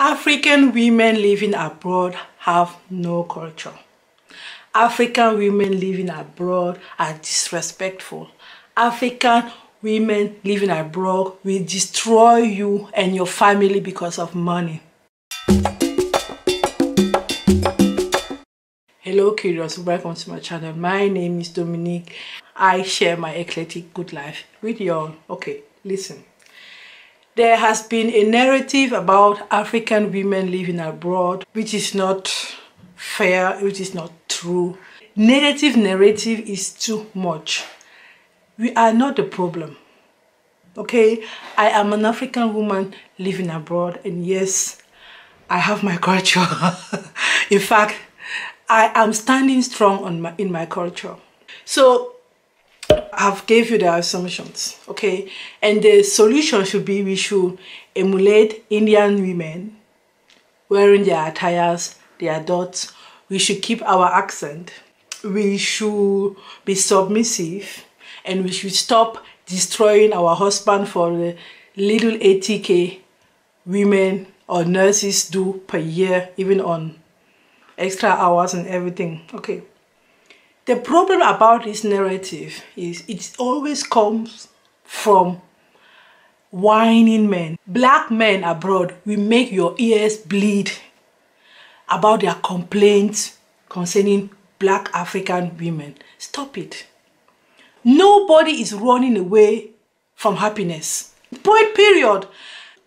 African women living abroad have no culture. African women living abroad are disrespectful. African women living abroad will destroy you and your family because of money. Hello curious, welcome to my channel. My name is Dominique. I share my eclectic good life with you all. Okay, listen. There has been a narrative about African women living abroad which is not fair, which is not true. Narrative is too much. We are not the problem. Okay, I am an African woman living abroad, and yes, I have my culture. In fact, I am standing strong in my culture. So I've gave you the assumptions, okay? And the solution should be we should emulate Indian women wearing their attires, their dots. We should keep our accent. We should be submissive, and we should stop destroying our husband for the little 80k women or nurses do per year, even on extra hours and everything. Okay. The problem about this narrative is it always comes from whining men. Black men abroad will make your ears bleed about their complaints concerning black African women. Stop it. Nobody is running away from happiness. Point period.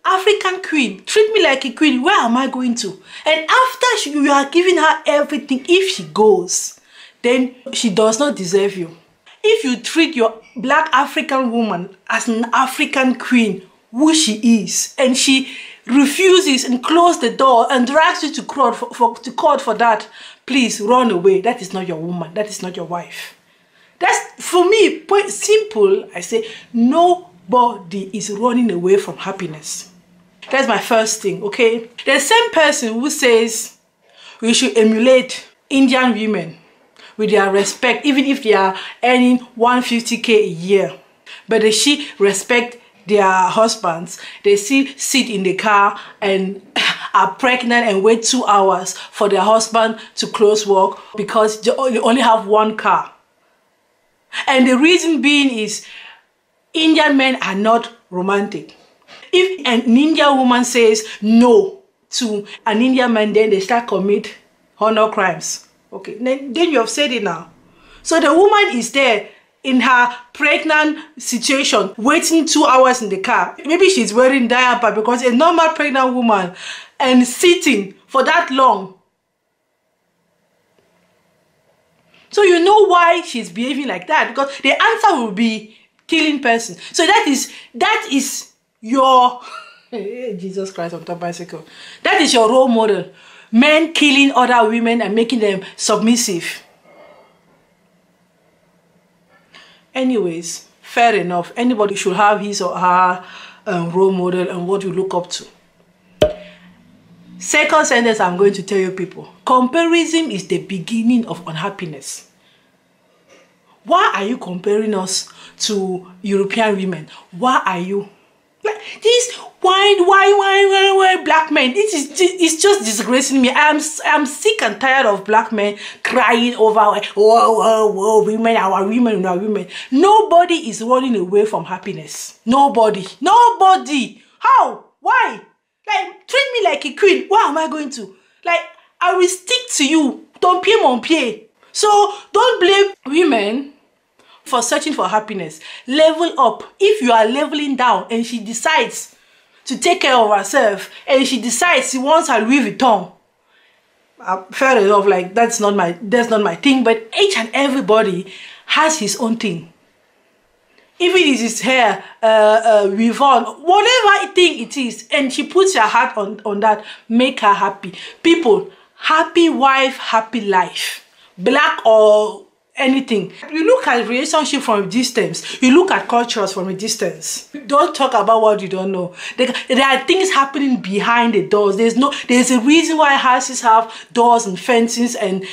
African queen, treat me like a queen. Where am I going to? And after you are giving her everything, if she goes, then she does not deserve you. If you treat your black African woman as an African queen, who she is, and she refuses and closes the door and drags you to court for that, please run away. That is not your woman. That is not your wife. That's, for me, point simple. I say nobody is running away from happiness. That's my first thing, okay? The same person who says we should emulate Indian women with their respect, even if they are earning 150k a year, but they she respect their husbands. They still sit in the car and are pregnant and wait 2 hours for their husband to close work because they only have one car. And the reason being is Indian men are not romantic. If an Indian woman says no to an Indian man, then they start commit honor crimes. Okay, then you have said it now. So the woman is there in her pregnant situation, waiting 2 hours in the car. Maybe she's wearing diaper because a normal pregnant woman and sitting for that long. So you know why she's behaving like that, because the answer will be killing person. So that is your Jesus Christ on top bicycle. That is your role model. Men killing other women and making them submissive. Anyways, fair enough. Anybody should have his or her role model and what you look up to. Second sentence I'm going to tell you people. Comparison is the beginning of unhappiness. Why are you comparing us to European women? Why are you? Like this why black men? It's just disgracing me. I'm sick and tired of black men crying over whoa women, our women. Nobody is running away from happiness. Nobody. How? Why? Like, treat me like a queen. Where am I going to? Like, I will stick to you. Ton pied mon pied. So don't blame women for searching for happiness. Level up. If you are leveling down and she decides to take care of herself and she decides she wants her Louis Vuitton, fair enough, like that's not my thing, but each and everybody has his own thing. Even if it's his hair, Revon, whatever thing it is, and she puts her heart on that, make her happy. People, happy wife, happy life. Black or anything. You look at relationship from a distance. You look at cultures from a distance. Don't talk about what you don't know. There are things happening behind the doors. There's a reason why houses have doors and fences and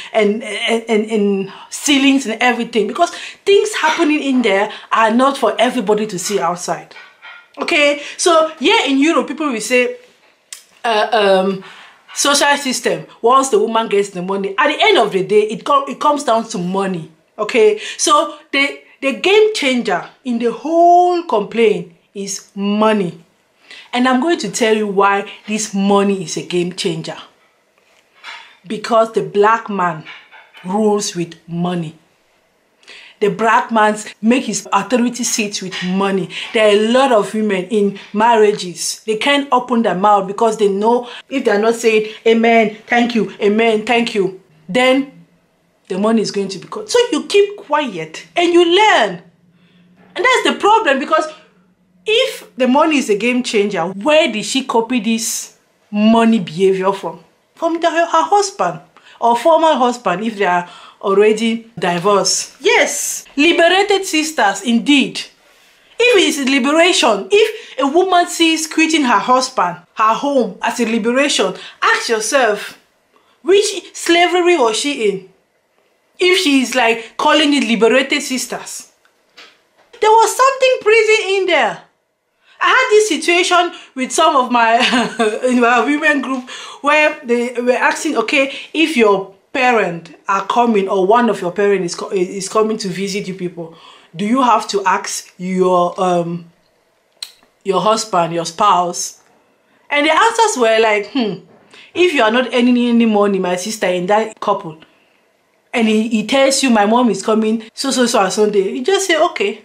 ceilings and everything, because things happening in there are not for everybody to see outside. Okay, so here in Europe, people will say social system. Once the woman gets the money, at the end of the day, it comes down to money. Okay, so the game changer in the whole complaint is money. And I'm going to tell you why this money is a game changer. Because the black man rules with money. The black man make his authority sit with money. There are a lot of women in marriages. They can't open their mouth because they know if they're not saying amen, thank you, amen, thank you, then the money is going to be cut. So you keep quiet and you learn. And that's the problem, because if the money is a game changer, where did she copy this money behavior from? From her husband or former husband, if they are already divorced. Yes, liberated sisters indeed. If it is liberation, if a woman sees quitting her husband, her home as a liberation, ask yourself, which slavery was she in? If she is like calling it liberated sisters, there was something pretty in there. I had this situation with some of my in my women group where they were asking, okay, if your parent are coming or one of your parents is coming to visit you people, do you have to ask your husband, your spouse? And the answers were like, if you are not earning any money, my sister, in that couple, and he tells you my mom is coming so on Sunday, you just say okay.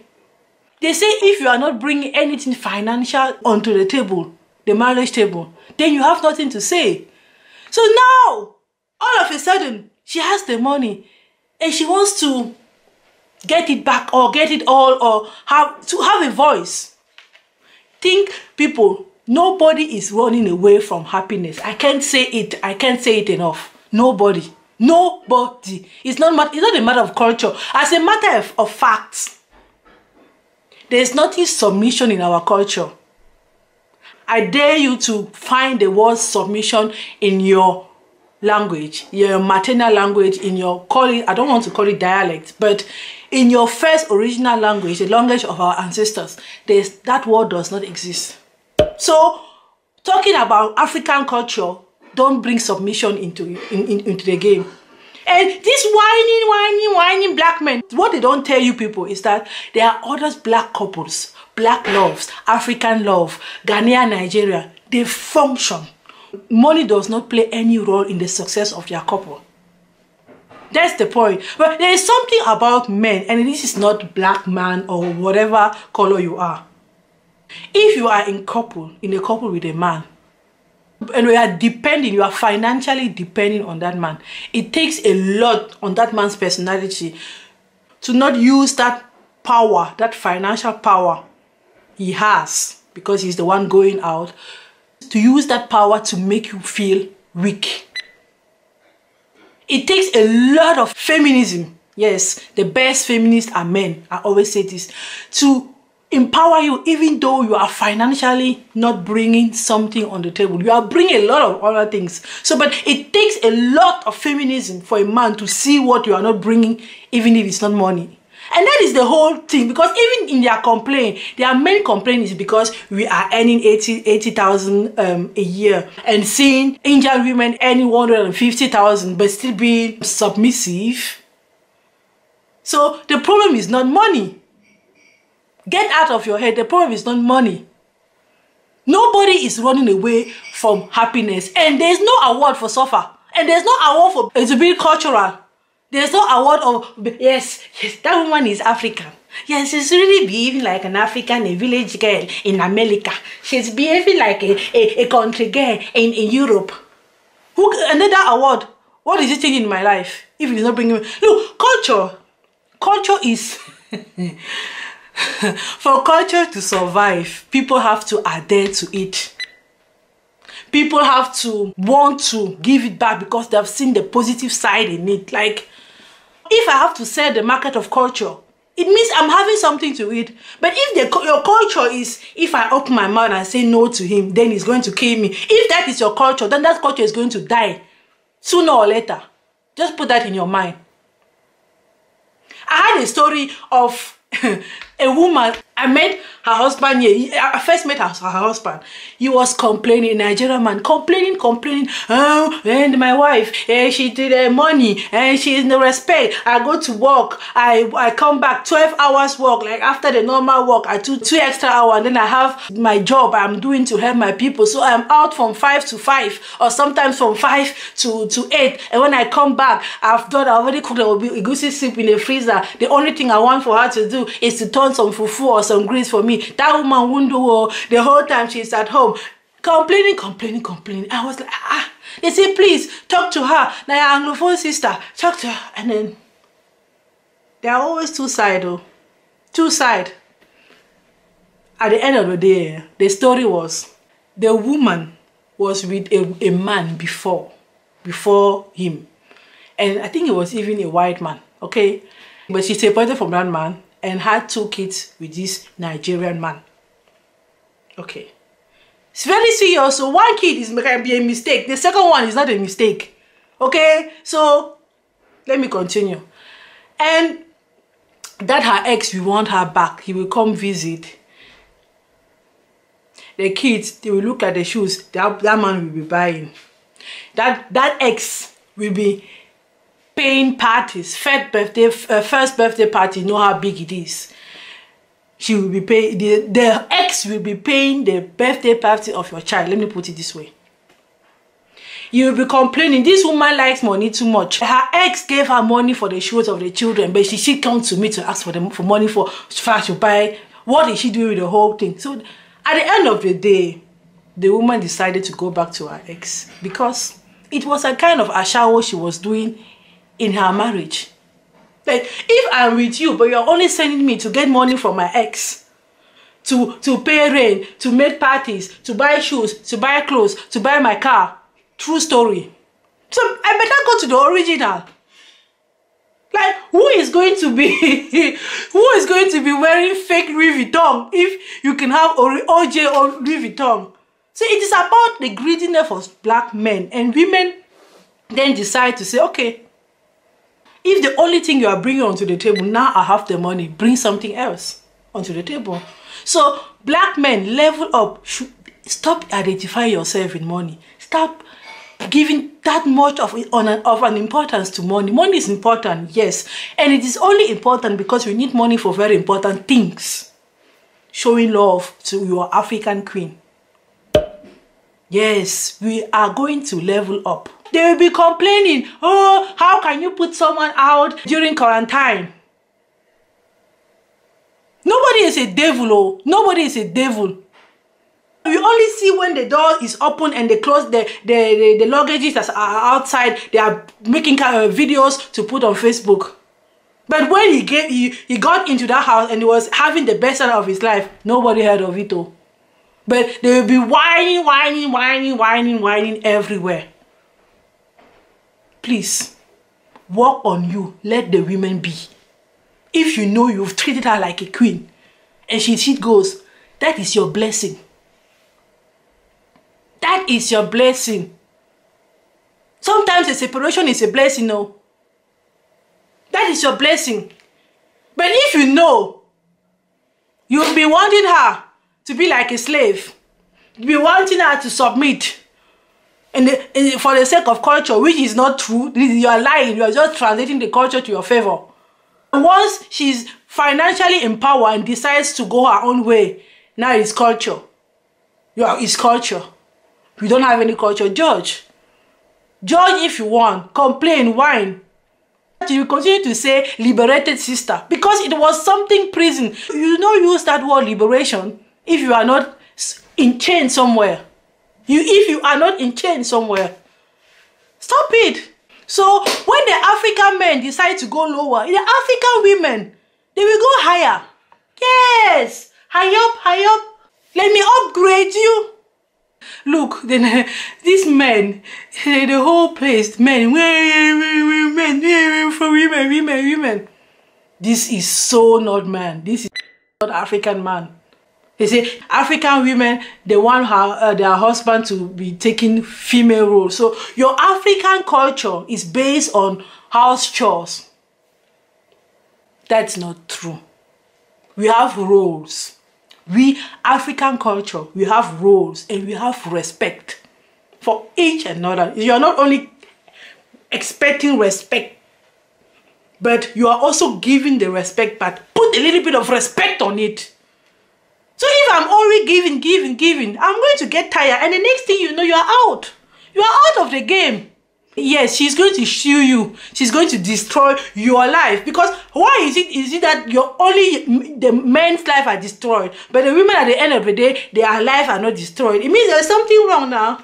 They say if you are not bringing anything financial onto the table, the marriage table, then you have nothing to say. So now, all of a sudden, she has the money and she wants to get it back or get it all or have a voice. Think, people, nobody is running away from happiness. I can't say it enough. Nobody. It's not a matter of culture. As a matter of facts, there's nothing submission in our culture. I dare you to find the word submission in your language, your maternal language, in your, I don't want to call it dialect, but in your first original language, the language of our ancestors, that word does not exist. So, talking about African culture, don't bring submission into the game. And these whining black men, what they don't tell you people is that there are other black couples, black loves, African love, Ghanaian, Nigeria, they function. Money does not play any role in the success of their couple. That's the point. But there is something about men, and this is not black man or whatever color you are. If you are in a couple with a man, and you are financially depending on that man, it takes a lot on that man's personality to not use that power, that financial power he has, because he's the one going out, to use that power to make you feel weak. It takes a lot of feminism. Yes, the best feminists are men. I always say this. To empower you, even though you are financially not bringing something on the table. You are bringing a lot of other things. So, but it takes a lot of feminism for a man to see what you are not bringing, even if it's not money. And that is the whole thing, because even in their complaint, their main complaint is because we are earning 80,000 a year, and seeing Indian women earning 150,000 but still being submissive. So the problem is not money. Get out of your head, the problem is not money. Nobody is running away from happiness, and there's no award for suffer, and there's no award for to be cultural. There's no award of, yes, that woman is African. Yes, she's really behaving like an African, a village girl in America. She's behaving like a country girl in Europe. And then that award, what is it changing in my life if it is not bringing me? Look, culture is... For culture to survive, people have to adhere to it. People have to want to give it back because they have seen the positive side in it. Like, if I have to sell the market of culture, it means I'm having something to eat. But if your culture is, if I open my mouth and say no to him, then he's going to kill me. If that is your culture, then that culture is going to die sooner or later. Just put that in your mind. I had a story of A woman, I met her husband here. I first met her husband. He was complaining, Nigerian man, complaining. Oh, and my wife, she did money, and she is no respect. I go to work, I come back 12 hours work. Like after the normal work, I do 2 extra hours, and then I have my job I'm doing to help my people. So I'm out from 5 to 5, or sometimes from 5 to 8. And when I come back, I already cooked a goosey soup in the freezer. The only thing I want for her to do is to turn some fufu or some grease for me. That woman won't do the whole time she's at home. Complaining. I was like, They say, please, talk to her. Now, your Anglophone sister, talk to her. And then, there are always two sides, though. Two sides. At the end of the day, the story was, the woman was with a man before him. And I think it was even a white man, okay? But she separated from that man and had 2 kids with this Nigerian man. Okay. It's very serious. So 1 kid can be a mistake. The second one is not a mistake. Okay? So, let me continue. And that her ex will want her back. He will come visit. The kids, they will look at the shoes that man will be buying. That ex will be paying parties. First birthday party, you know how big it is. She will be paying, the ex will be paying the birthday party of your child. Let me put it this way. You will be complaining, this woman likes money too much. Her ex gave her money for the shoes of the children, but she comes to me to ask for money for to buy. What is she doing with the whole thing? So at the end of the day, the woman decided to go back to her ex because it was a kind of ashawo she was doing in her marriage. Like, if I'm with you, but you're only sending me to get money from my ex, to pay rent, to make parties, to buy shoes, to buy clothes, to buy my car. True story. So I better go to the original. Like, who is going to be wearing fake Louis Vuitton if you can have OJ or Louis Vuitton? So it is about the greediness of black men, and women then decide to say, okay, if the only thing you are bringing onto the table, now I have the money, bring something else onto the table. So black men, level up. Stop identifying yourself in money. Stop giving that much of an importance to money. Money is important, yes. And it is only important because we need money for very important things. Showing love to your African queen. Yes, we are going to level up. They will be complaining, oh, how can you put someone out during quarantine? Nobody is a devil, oh. Nobody is a devil. You only see when the door is open and they close the luggages that are outside. They are making videos to put on Facebook. But when he got into that house and he was having the best time of his life, nobody heard of it, oh. But they will be whining everywhere. Please, work on you. Let the women be. If you know you've treated her like a queen and she goes, that is your blessing. That is your blessing. Sometimes a separation is a blessing, no. That is your blessing. But if you know you'll be wanting her to be like a slave, you'll be wanting her to submit, and for the sake of culture, which is not true, you are lying, you are just translating the culture to your favor. And once she's financially empowered and decides to go her own way, now it's culture. It's culture. If you don't have any culture, judge. Judge if you want, complain, whine. You continue to say liberated sister because it was something prison. You don't use that word liberation if you are not in chain somewhere. If you are not in chain somewhere, stop it. So when the African men decide to go lower, the African women, they will go higher. Yes, high up. Let me upgrade you. Look, then these men, the whole place, men, women. This is so not man. This is not African man. They say African women, they want their husband to be taking female roles. So your African culture is based on house chores. That's not true. We have roles. We, African culture, we have roles and we have respect for each another. You're not only expecting respect, but you are also giving the respect, but put a little bit of respect on it. So if I'm already giving, I'm going to get tired, and the next thing you know, you are out. You are out of the game. Yes, she's going to sue you. She's going to destroy your life. Because why is it that you're only the men's life are destroyed, but the women at the end of the day, their life are not destroyed? It means there's something wrong now.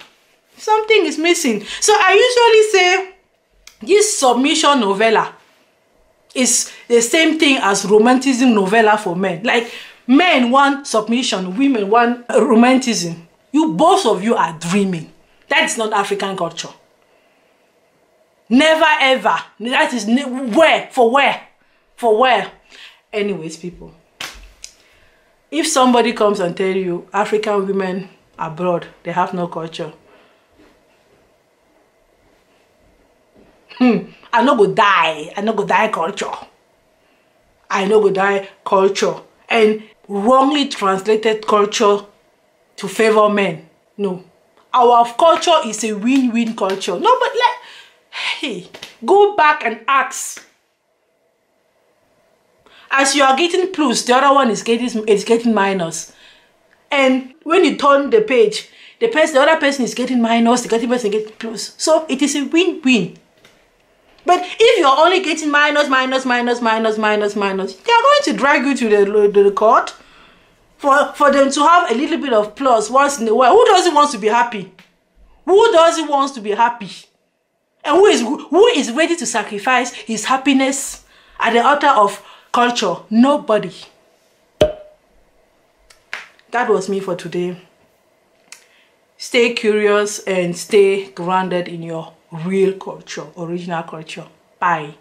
Something is missing. So I usually say this submission novella is the same thing as romanticism novella for men. Like, men want submission, women want romanticism. You, both of you are dreaming. That's not African culture. Never ever. That is where? For where? For where? Anyways, people, if somebody comes and tell you African women abroad, they have no culture, I no go die. I no go die culture. I no go die culture. And wrongly translated culture to favor men. No. Our culture is a win-win culture. No, but like, hey, go back and ask. As you are getting plus, the other one is getting minus. And when you turn the page, the other person is getting minus, the other person is getting plus. So it is a win-win. But if you're only getting minus, they are going to drag you to the court for them to have a little bit of plus once in a while. Who doesn't want to be happy? Who doesn't want to be happy? And who is ready to sacrifice his happiness at the altar of culture? Nobody. That was me for today. Stay curious and stay grounded in your real culture, original culture. Bye.